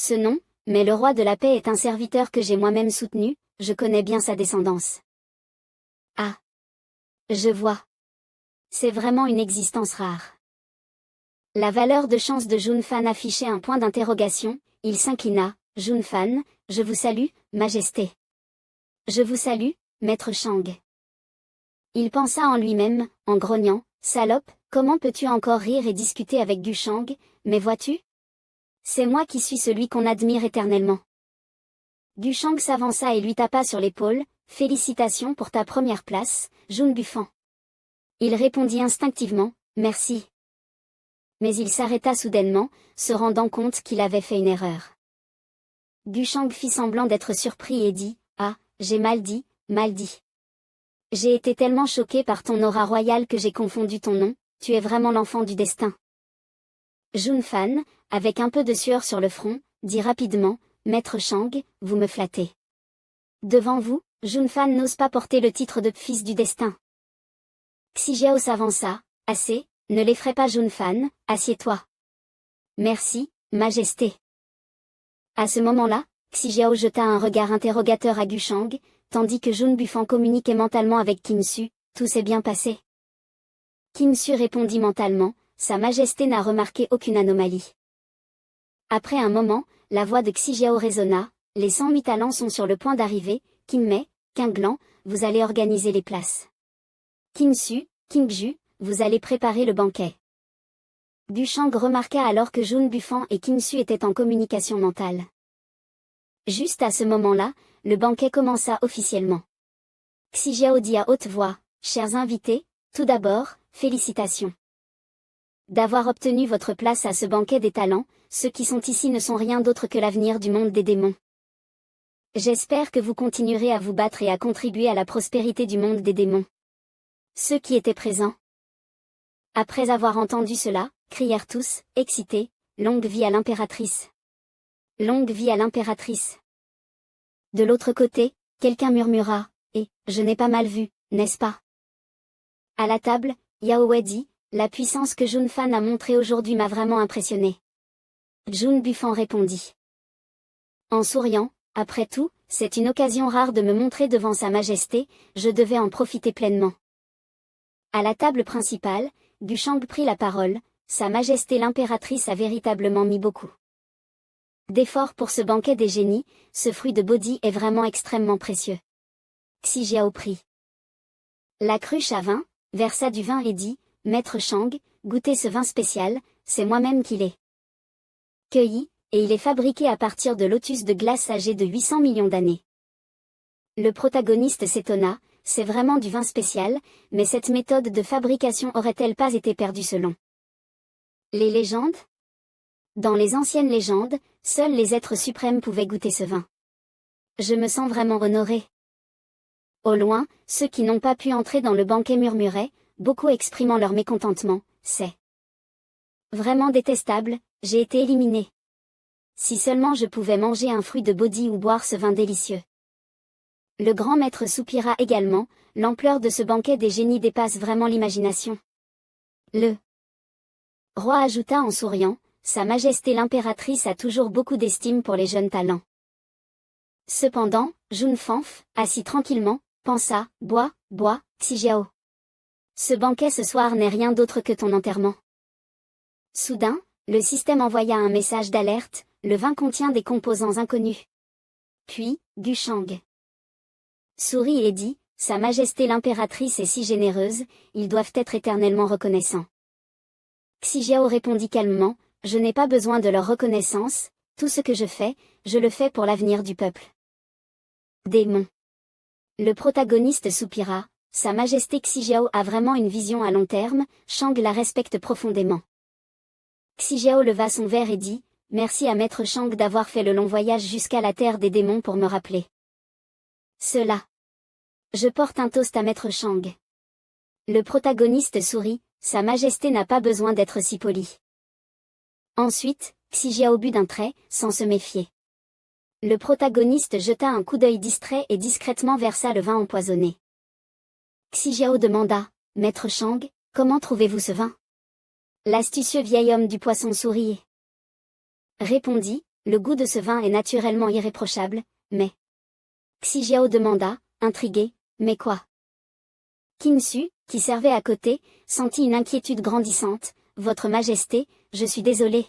Ce nom, mais le roi de la paix est un serviteur que j'ai moi-même soutenu, je connais bien sa descendance. Ah. Je vois. C'est vraiment une existence rare. La valeur de chance de Junfan affichait un point d'interrogation, il s'inclina, Junfan, je vous salue, Majesté. Je vous salue, Maître Shang. Il pensa en lui-même, en grognant, salope, comment peux-tu encore rire et discuter avec Gu Shang, mais vois-tu? C'est moi qui suis celui qu'on admire éternellement. Gu Shang s'avança et lui tapa sur l'épaule, félicitations pour ta première place, Jun Bufan. Il répondit instinctivement, merci. Mais il s'arrêta soudainement, se rendant compte qu'il avait fait une erreur. Gu Shang fit semblant d'être surpris et dit, ah, j'ai mal dit, mal dit. J'ai été tellement choqué par ton aura royale que j'ai confondu ton nom, tu es vraiment l'enfant du destin. Junfan, avec un peu de sueur sur le front, dit rapidement, Maître Shang, vous me flattez. Devant vous, Junfan n'ose pas porter le titre de fils du destin. Xijiao s'avança, assez, ne l'effraie pas Junfan, assieds-toi. Merci, Majesté. À ce moment-là, Xijiao jeta un regard interrogateur à Gu Shang, tandis que Jun Bufan communiquait mentalement avec Qin Su, tout s'est bien passé. Qin Su répondit mentalement, Sa Majesté n'a remarqué aucune anomalie. Après un moment, la voix de Xijiao résonna, les 108 talents sont sur le point d'arriver, Qin Mei, Qin Glan, vous allez organiser les places. Qin Su, Qin Ju, vous allez préparer le banquet. Gu Shang remarqua alors que Jun Bufan et Qin Su étaient en communication mentale. Juste à ce moment-là, le banquet commença officiellement. Xijiao dit à haute voix, chers invités, tout d'abord, félicitations. D'avoir obtenu votre place à ce banquet des talents, ceux qui sont ici ne sont rien d'autre que l'avenir du monde des démons. J'espère que vous continuerez à vous battre et à contribuer à la prospérité du monde des démons. Ceux qui étaient présents. Après avoir entendu cela, crièrent tous, excités, longue vie à l'impératrice. Longue vie à l'impératrice. De l'autre côté, quelqu'un murmura, je n'ai pas mal vu, n'est-ce pas? À la table, Yao Wei dit, la puissance que Junfan a montrée aujourd'hui m'a vraiment impressionné. Jun Bufan répondit. En souriant, après tout, c'est une occasion rare de me montrer devant Sa Majesté, je devais en profiter pleinement. À la table principale, Gu Shang prit la parole, Sa Majesté l'impératrice a véritablement mis beaucoup d'efforts pour ce banquet des génies, ce fruit de Bodhi est vraiment extrêmement précieux. Xijiao prit la cruche à vin, versa du vin et dit, Maître Shang, goûtez ce vin spécial, c'est moi-même qui l'ai cueilli, et il est fabriqué à partir de lotus de glace âgé de 800 millions d'années. Le protagoniste s'étonna, c'est vraiment du vin spécial, mais cette méthode de fabrication aurait-elle pas été perdue selon les légendes? Dans les anciennes légendes, seuls les êtres suprêmes pouvaient goûter ce vin. Je me sens vraiment honoré. Au loin, ceux qui n'ont pas pu entrer dans le banquet murmuraient, beaucoup exprimant leur mécontentement, c'est vraiment détestable, j'ai été éliminé. Si seulement je pouvais manger un fruit de Bodhi ou boire ce vin délicieux. Le grand maître soupira également, l'ampleur de ce banquet des génies dépasse vraiment l'imagination. Le roi ajouta en souriant, Sa Majesté l'impératrice a toujours beaucoup d'estime pour les jeunes talents. Cependant, Junfanf, assis tranquillement, pensa, bois, Xijiao. Ce banquet ce soir n'est rien d'autre que ton enterrement. Soudain, le système envoya un message d'alerte, le vin contient des composants inconnus. Puis, Gu Shang sourit et dit, Sa Majesté l'impératrice est si généreuse, ils doivent être éternellement reconnaissants. Xijiao répondit calmement, je n'ai pas besoin de leur reconnaissance, tout ce que je fais, je le fais pour l'avenir du peuple. Démon. Le protagoniste soupira, Sa Majesté Xijiao a vraiment une vision à long terme, Shang la respecte profondément. Xijiao leva son verre et dit, merci à Maître Shang d'avoir fait le long voyage jusqu'à la terre des démons pour me rappeler cela. Je porte un toast à Maître Shang. Le protagoniste sourit, Sa Majesté n'a pas besoin d'être si poli. Ensuite, Xijiao but d'un trait, sans se méfier. Le protagoniste jeta un coup d'œil distrait et discrètement versa le vin empoisonné. Xijiao demanda, Maître Shang, comment trouvez-vous ce vin? L'astucieux vieil homme du poisson sourit et répondit, le goût de ce vin est naturellement irréprochable, mais... Xi Jiao demanda, intrigué, mais quoi? Qin Su, qui servait à côté, sentit une inquiétude grandissante. Votre Majesté, je suis désolé.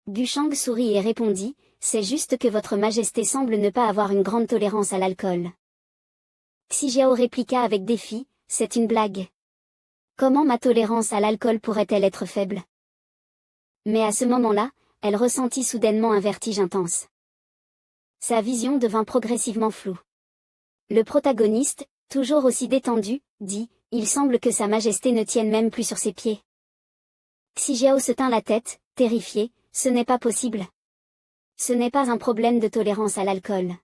Du Shang sourit et répondit, c'est juste que votre Majesté semble ne pas avoir une grande tolérance à l'alcool. Xi Jiao répliqua avec défi, c'est une blague. Comment ma tolérance à l'alcool pourrait-elle être faible? Mais à ce moment-là, elle ressentit soudainement un vertige intense. Sa vision devint progressivement floue. Le protagoniste, toujours aussi détendu, dit, il semble que Sa Majesté ne tienne même plus sur ses pieds. Xi Jiao se tint la tête, terrifié, ce n'est pas possible. Ce n'est pas un problème de tolérance à l'alcool.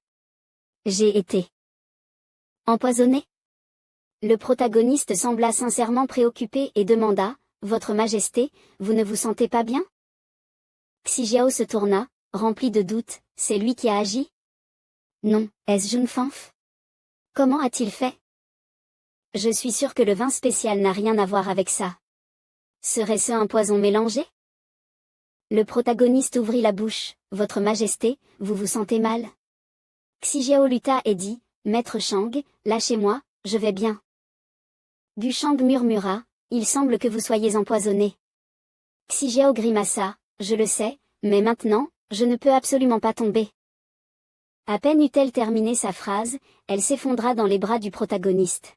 J'ai été empoisonné. Le protagoniste sembla sincèrement préoccupé et demanda, Votre Majesté, vous ne vous sentez pas bien? Xi Jiao se tourna, rempli de doutes, c'est lui qui a agi? Non, est-ce Jun Fanf? Comment a-t-il fait? Je suis sûr que le vin spécial n'a rien à voir avec ça. Serait-ce un poison mélangé? Le protagoniste ouvrit la bouche, Votre Majesté, vous vous sentez mal? Xi Jiao lutta et dit, Maître Shang, lâchez-moi, je vais bien. Du Shang murmura, il semble que vous soyez empoisonné. Xi Jiao grimaça, je le sais, mais maintenant, je ne peux absolument pas tomber. À peine eut-elle terminé sa phrase, elle s'effondra dans les bras du protagoniste.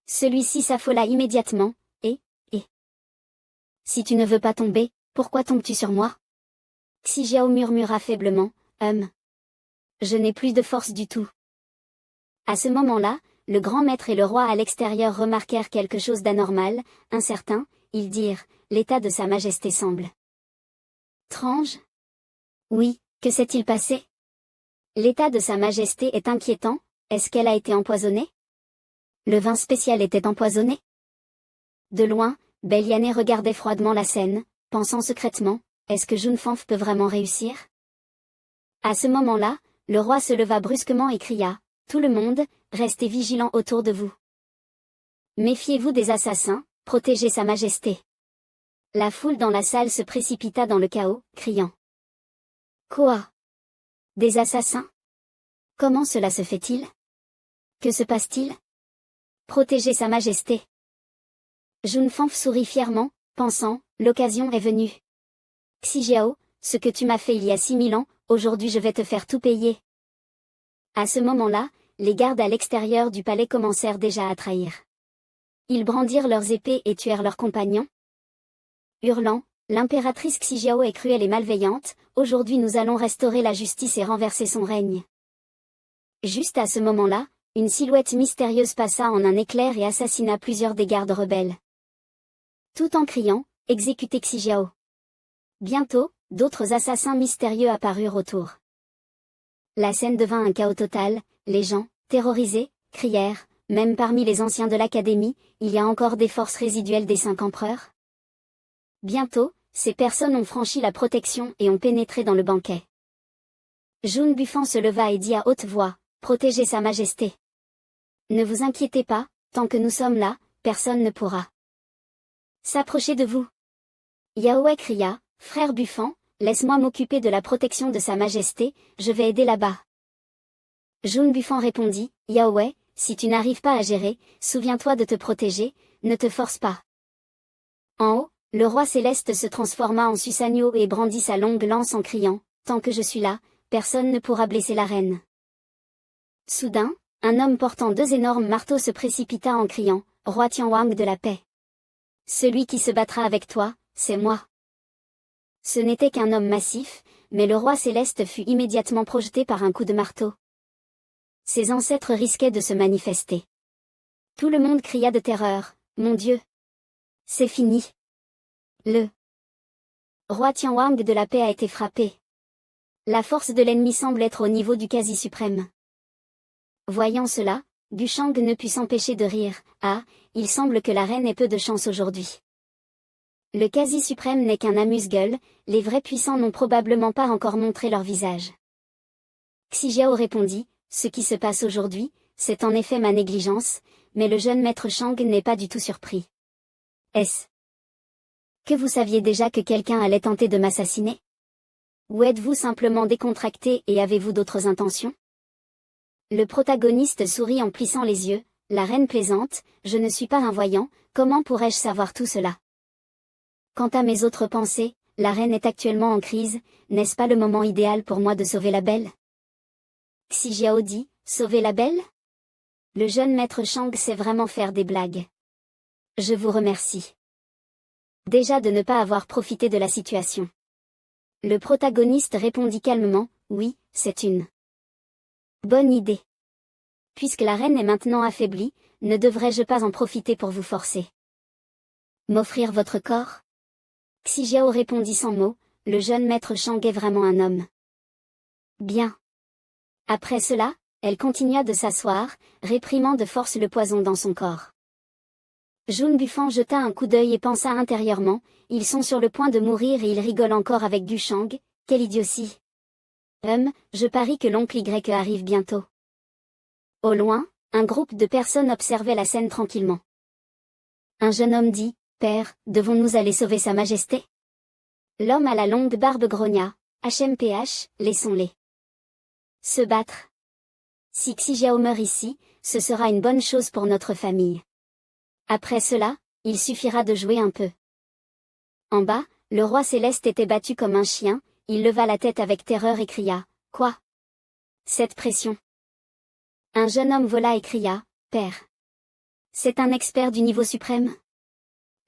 Celui-ci s'affola immédiatement, et... Si tu ne veux pas tomber, pourquoi tombes-tu sur moi? Xi Jiao murmura faiblement, je n'ai plus de force du tout. À ce moment-là, le grand maître et le roi à l'extérieur remarquèrent quelque chose d'anormal, incertain, ils dirent, l'état de Sa Majesté semble étrange. Oui, que s'est-il passé? L'état de Sa Majesté est inquiétant, est-ce qu'elle a été empoisonnée? Le vin spécial était empoisonné? De loin, Beliané regardait froidement la scène, pensant secrètement, est-ce que Jun Fanf peut vraiment réussir? À ce moment-là, le roi se leva brusquement et cria, tout le monde, restez vigilants autour de vous. Méfiez-vous des assassins, protégez Sa Majesté. La foule dans la salle se précipita dans le chaos, criant. Quoi? Des assassins? Comment cela se fait-il? Que se passe-t-il? Protégez Sa Majesté. Jun Fanf sourit fièrement, pensant, l'occasion est venue. Xi Jiao, ce que tu m'as fait il y a 6000 ans, aujourd'hui je vais te faire tout payer. À ce moment-là, les gardes à l'extérieur du palais commencèrent déjà à trahir. Ils brandirent leurs épées et tuèrent leurs compagnons. Hurlant, l'impératrice Xi Jiao est cruelle et malveillante, aujourd'hui nous allons restaurer la justice et renverser son règne. Juste à ce moment-là, une silhouette mystérieuse passa en un éclair et assassina plusieurs des gardes rebelles. Tout en criant, exécutez Xi Jiao. Bientôt, d'autres assassins mystérieux apparurent autour. La scène devint un chaos total, les gens, terrorisés, crièrent, même parmi les anciens de l'académie, il y a encore des forces résiduelles des 5 empereurs. Bientôt, ces personnes ont franchi la protection et ont pénétré dans le banquet. Jun Bufan se leva et dit à haute voix, protégez Sa Majesté. Ne vous inquiétez pas, tant que nous sommes là, personne ne pourra s'approcher de vous. Yao Wei cria, frère Bufan, laisse-moi m'occuper de la protection de Sa Majesté, je vais aider là-bas. Jun Bufan répondit, Yao Wei, si tu n'arrives pas à gérer, souviens-toi de te protéger, ne te force pas. En haut, le roi céleste se transforma en Susanyo et brandit sa longue lance en criant, tant que je suis là, personne ne pourra blesser la reine. Soudain, un homme portant 2 énormes marteaux se précipita en criant, Roi Tianwang de la paix. Celui qui se battra avec toi, c'est moi. Ce n'était qu'un homme massif, mais le roi céleste fut immédiatement projeté par un coup de marteau. Ses ancêtres risquaient de se manifester. Tout le monde cria de terreur, mon Dieu! C'est fini. Le roi Tianwang de la paix a été frappé. La force de l'ennemi semble être au niveau du quasi-suprême. Voyant cela, Du Shang ne put s'empêcher de rire, ah, il semble que la reine ait peu de chance aujourd'hui. Le quasi-suprême n'est qu'un amuse-gueule, les vrais puissants n'ont probablement pas encore montré leur visage. Xi Jiao répondit, ce qui se passe aujourd'hui, c'est en effet ma négligence, mais le jeune maître Shang n'est pas du tout surpris. Est-ce que vous saviez déjà que quelqu'un allait tenter de m'assassiner? Ou êtes-vous simplement décontracté et avez-vous d'autres intentions? Le protagoniste sourit en plissant les yeux. La reine plaisante, je ne suis pas un voyant, comment pourrais-je savoir tout cela? Quant à mes autres pensées, la reine est actuellement en crise, n'est-ce pas le moment idéal pour moi de sauver la belle? Xiao dit, sauver la belle? Le jeune maître Shang sait vraiment faire des blagues. Je vous remercie. Déjà de ne pas avoir profité de la situation. Le protagoniste répondit calmement, oui, c'est une bonne idée. Puisque la reine est maintenant affaiblie, ne devrais-je pas en profiter pour vous forcer? M'offrir votre corps? Xiao répondit sans mots, le jeune maître Shang est vraiment un homme. Bien. Après cela, elle continua de s'asseoir, réprimant de force le poison dans son corps. Jun Bufang jeta un coup d'œil et pensa intérieurement, ils sont sur le point de mourir et ils rigolent encore avec du Shang, quelle idiotie. Je parie que l'oncle Y arrive bientôt. Au loin, un groupe de personnes observait la scène tranquillement. Un jeune homme dit, Père, devons-nous aller sauver Sa Majesté? L'homme à la longue barbe grogna, HMPH, laissons-les se battre. Si Xiao meurt ici, ce sera une bonne chose pour notre famille. Après cela, il suffira de jouer un peu. En bas, le roi céleste était battu comme un chien, il leva la tête avec terreur et cria, Quoi? Cette pression. Un jeune homme vola et cria, Père. C'est un expert du niveau suprême?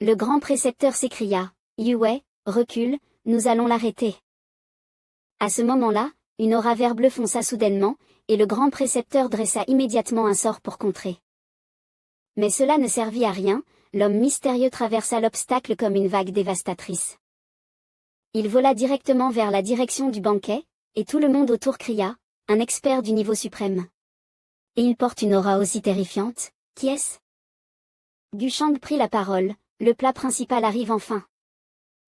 Le grand précepteur s'écria, Yue, recule, nous allons l'arrêter. À ce moment-là, une aura vert bleu fonça soudainement, et le grand précepteur dressa immédiatement un sort pour contrer. Mais cela ne servit à rien, l'homme mystérieux traversa l'obstacle comme une vague dévastatrice. Il vola directement vers la direction du banquet, et tout le monde autour cria, un expert du niveau suprême. Et il porte une aura aussi terrifiante, qui est-ce? Du Shang prit la parole, le plat principal arrive enfin.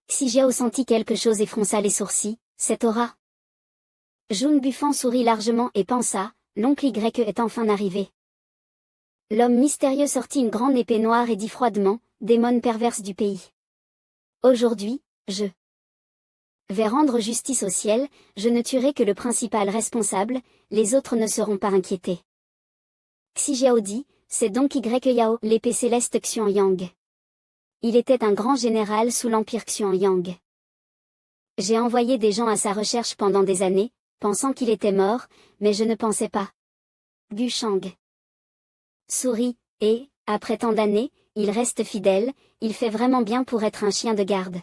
Xiao sentit quelque chose et fronça les sourcils, cette aura. Jun Bufang sourit largement et pensa, l'oncle Y est enfin arrivé. L'homme mystérieux sortit une grande épée noire et dit froidement, démon perverse du pays. Aujourd'hui, je vais rendre justice au ciel, je ne tuerai que le principal responsable, les autres ne seront pas inquiétés. Xiao dit, c'est donc Yao, l'épée céleste Xianyang. Il était un grand général sous l'empire Xianyang. J'ai envoyé des gens à sa recherche pendant des années, pensant qu'il était mort, mais je ne pensais pas. Gu Shang sourit, et, après tant d'années, il reste fidèle, il fait vraiment bien pour être un chien de garde.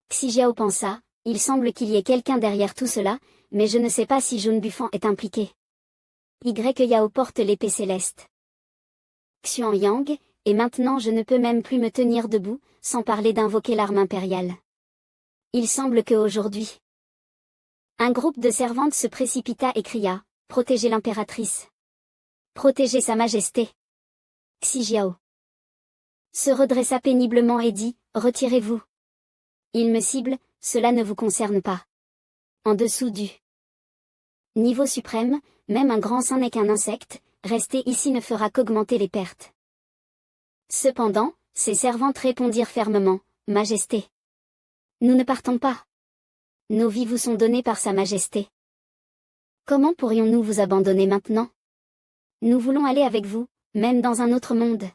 Xiao pensa, il semble qu'il y ait quelqu'un derrière tout cela, mais je ne sais pas si Jun Bufang est impliqué. Yao porte l'épée céleste Xianyang, et maintenant je ne peux même plus me tenir debout, sans parler d'invoquer l'arme impériale. Il semble que aujourd'hui, un groupe de servantes se précipita et cria, protégez l'impératrice. Protégez Sa Majesté. Xiao se redressa péniblement et dit, retirez-vous. Il me cible, cela ne vous concerne pas. En dessous du niveau suprême, même un grand saint n'est qu'un insecte, rester ici ne fera qu'augmenter les pertes. Cependant, ses servantes répondirent fermement, Majesté. Nous ne partons pas. Nos vies vous sont données par Sa Majesté. Comment pourrions-nous vous abandonner maintenant? Nous voulons aller avec vous, même dans un autre monde.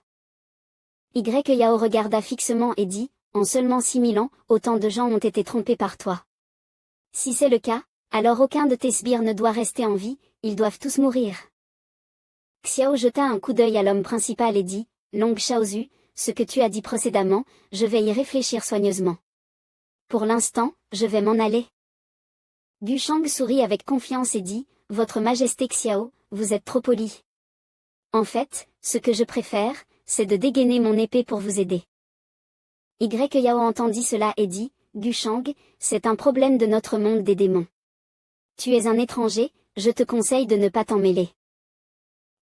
Yao regarda fixement et dit, en seulement 6000 ans, autant de gens ont été trompés par toi. Si c'est le cas, alors aucun de tes sbires ne doit rester en vie, ils doivent tous mourir. Xiao jeta un coup d'œil à l'homme principal et dit, Long Shaozu, ce que tu as dit précédemment, je vais y réfléchir soigneusement. Pour l'instant, je vais m'en aller. Gu Shang sourit avec confiance et dit, Votre Majesté Xiao, vous êtes trop poli. En fait, ce que je préfère, c'est de dégainer mon épée pour vous aider. Yao entendit cela et dit, Gu Shang, c'est un problème de notre monde des démons. Tu es un étranger, je te conseille de ne pas t'en mêler.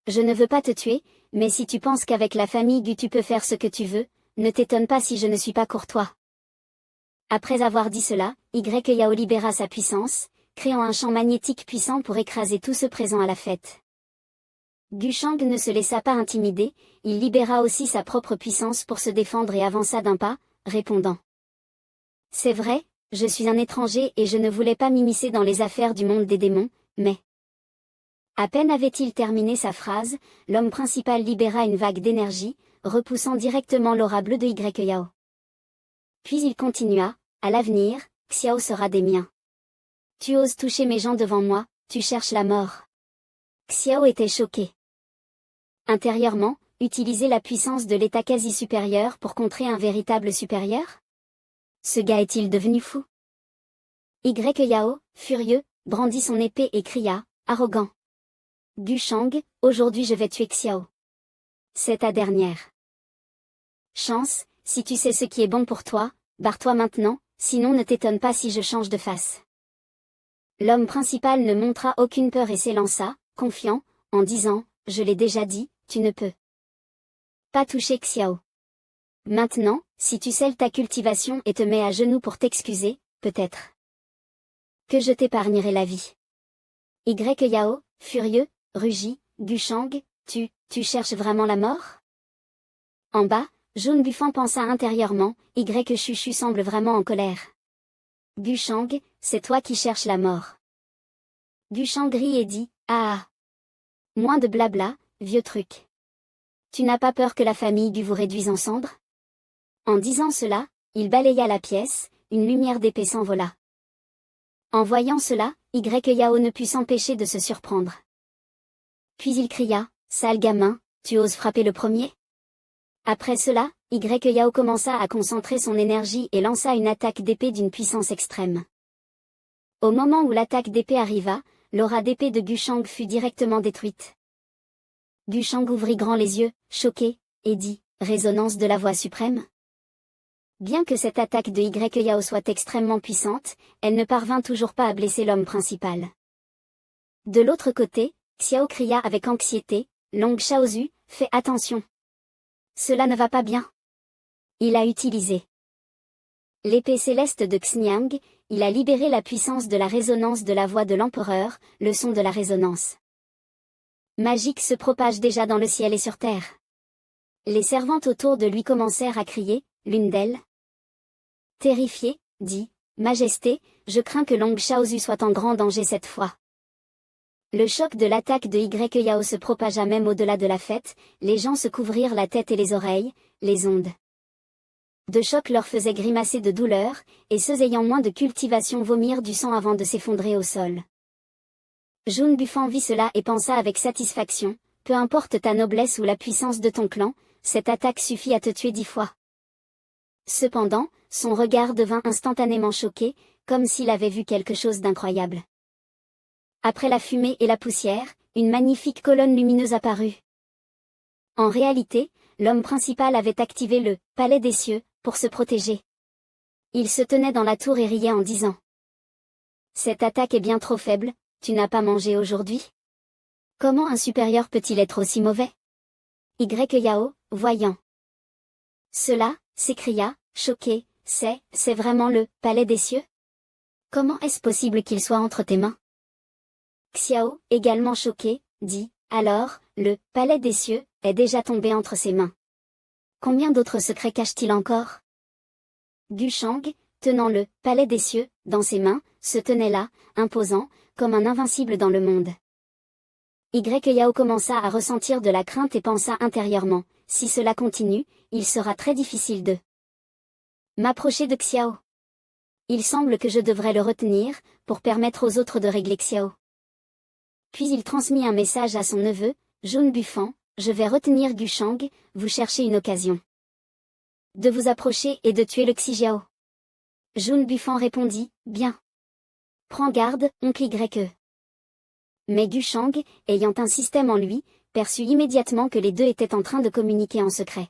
Je ne veux pas te tuer, mais si tu penses qu'avec la famille Gu tu peux faire ce que tu veux, ne t'étonne pas si je ne suis pas courtois. Après avoir dit cela, Yao libéra sa puissance, créant un champ magnétique puissant pour écraser tout ce présent à la fête. Gu Shang ne se laissa pas intimider, il libéra aussi sa propre puissance pour se défendre et avança d'un pas, répondant. C'est vrai, je suis un étranger et je ne voulais pas m'immiscer dans les affaires du monde des démons, mais... À peine avait-il terminé sa phrase, l'homme principal libéra une vague d'énergie, repoussant directement l'aura bleue de Yao. Puis il continua, à l'avenir, Xiao sera des miens. Tu oses toucher mes gens devant moi, tu cherches la mort. Xiao était choqué. Intérieurement, utiliser la puissance de l'état quasi supérieur pour contrer un véritable supérieur? Ce gars est-il devenu fou? Yao, furieux, brandit son épée et cria, arrogant. Gushang, aujourd'hui je vais tuer Xiao. C'est ta dernière chance, si tu sais ce qui est bon pour toi, barre-toi maintenant, sinon ne t'étonne pas si je change de face. L'homme principal ne montra aucune peur et s'élança, confiant, en disant, je l'ai déjà dit, tu ne peux pas toucher Xiao. Maintenant, si tu scelles ta cultivation et te mets à genoux pour t'excuser, peut-être que je t'épargnerai la vie. Yao, furieux, rugit, Gushang, tu cherches vraiment la mort? En bas, Jaune Buffant pensa intérieurement, Chuchu semble vraiment en colère. Gushang, c'est toi qui cherches la mort. Gushang rit et dit, ah. Moins de blabla, vieux truc. Tu n'as pas peur que la famille du vous réduise en cendres? En disant cela, il balaya la pièce, une lumière d'épée s'envola. En voyant cela, Yao ne put s'empêcher de se surprendre. Puis il cria, sale gamin, tu oses frapper le premier? Après cela, Yao commença à concentrer son énergie et lança une attaque d'épée d'une puissance extrême. Au moment où l'attaque d'épée arriva, l'aura d'épée de Gushang fut directement détruite. Gushang ouvrit grand les yeux, choqué, et dit, résonance de la voix suprême? Bien que cette attaque de Yao soit extrêmement puissante, elle ne parvint toujours pas à blesser l'homme principal. De l'autre côté, Xiao cria avec anxiété, Long Shaozu, fais attention. Cela ne va pas bien. Il a utilisé l'épée céleste de Xniang, il a libéré la puissance de la résonance de la voix de l'empereur, le son de la résonance magique se propage déjà dans le ciel et sur terre. Les servantes autour de lui commencèrent à crier, l'une d'elles, terrifiée, dit, Majesté, je crains que Long Shaozu soit en grand danger cette fois. Le choc de l'attaque de Yao se propagea même au-delà de la fête, les gens se couvrirent la tête et les oreilles, les ondes de choc leur faisaient grimacer de douleur, et ceux ayant moins de cultivation vomirent du sang avant de s'effondrer au sol. Jaune Buffant vit cela et pensa avec satisfaction, peu importe ta noblesse ou la puissance de ton clan, cette attaque suffit à te tuer 10 fois. Cependant, son regard devint instantanément choqué, comme s'il avait vu quelque chose d'incroyable. Après la fumée et la poussière, une magnifique colonne lumineuse apparut. En réalité, l'homme principal avait activé le « palais des cieux » pour se protéger. Il se tenait dans la tour et riait en disant « Cette attaque est bien trop faible, tu n'as pas mangé aujourd'hui? Comment un supérieur peut-il être aussi mauvais ?» Yao, voyant cela, s'écria, choqué, « C'est vraiment le « palais des cieux » ? Comment est-ce possible qu'il soit entre tes mains ? Xiao, également choqué, dit, alors, le « palais des cieux » est déjà tombé entre ses mains. Combien d'autres secrets cache-t-il encore? Gushang, tenant le « palais des cieux » dans ses mains, se tenait là, imposant, comme un invincible dans le monde. Yao commença à ressentir de la crainte et pensa intérieurement, si cela continue, il sera très difficile de m'approcher de Xiao. Il semble que je devrais le retenir, pour permettre aux autres de régler Xiao. Puis il transmit un message à son neveu, Jaune Buffant, je vais retenir Gushang, vous cherchez une occasion de vous approcher et de tuer le Xiao. Jaune Buffant répondit, bien. Prends garde, oncle Y. Mais Gushang, ayant un système en lui, perçut immédiatement que les deux étaient en train de communiquer en secret.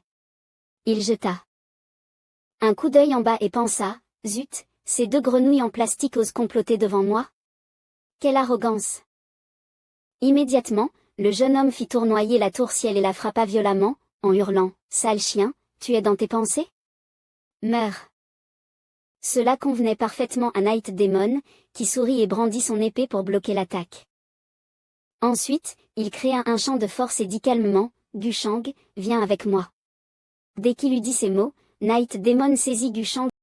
Il jeta un coup d'œil en bas et pensa, zut, ces deux grenouilles en plastique osent comploter devant moi? Quelle arrogance! Immédiatement, le jeune homme fit tournoyer la tourcielle et la frappa violemment, en hurlant, sale chien, tu es dans tes pensées? Meurs! Cela convenait parfaitement à Night Demon, qui sourit et brandit son épée pour bloquer l'attaque. Ensuite, il créa un chant de force et dit calmement, Gushang, viens avec moi. Dès qu'il eut dit ces mots, Night Demon saisit Gushang